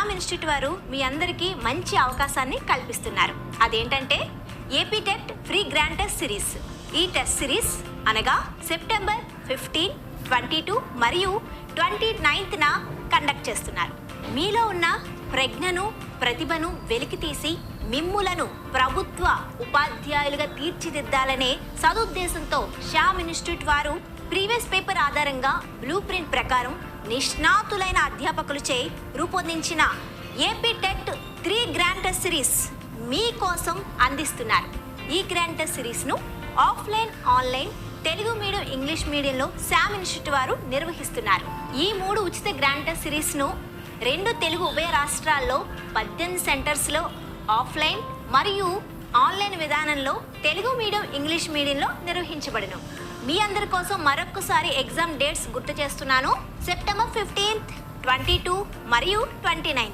Shyam institute వారు మీ అందరికీ మంచి అవకాశాన్ని కల్పిస్తున్నారు. అదేంటంటే AP TET free grand test series. ఈ టెస్ట్ సిరీస్ అనగా సెప్టెంబర్ 15, 22 మరియు 29న కండక్ట్ చేస్తున్నారు. మీలో ఉన్న ప్రజ్ఞను, ప్రతిభను వెలికితీసి మిమ్ములను ప్రభుత్వ ఉపాధ్యాయులుగా తీర్చిదిద్దాలనే సదుద్దేశంతో శ్యామ్ ఇన్స్టిట్యూట్ వారు ప్రీవియస్ పేపర్ ఆధారంగా బ్లూ ప్రింట్ ప్రకారం నిష్ణాతులైన అధ్యాపకులచే రూపొందించిన AP TET 3 grand test series మీకోసం అందిస్తున్నారు. ఈ గ్రాండ్ టెస్ట్ సిరీస్ను offline, online, Telugu medium, English మీడియంలో శ్యామ్ ఇన్స్టిట్యూట్ వారు నిర్వహిస్తున్నారు. ఈ 3 ఉచిత గ్రాండ్ టెస్ట్ సిరీస్ను 2 తెలుగు ఉభయ రాష్ట్రాల్లో 18 సెంటర్స్లో ఆఫ్లైన్ మరియు ఆన్లైన్ విధానంలో తెలుగు మీడియం, ఇంగ్లీష్ మీడియంలో నిర్వహించబడును. మీ అందరి కోసం మరొకసారి ఎగ్జామ్ డేట్స్ గుర్తు చేస్తున్నాను. సెప్టెంబర్ 15, 22 మరియు 29.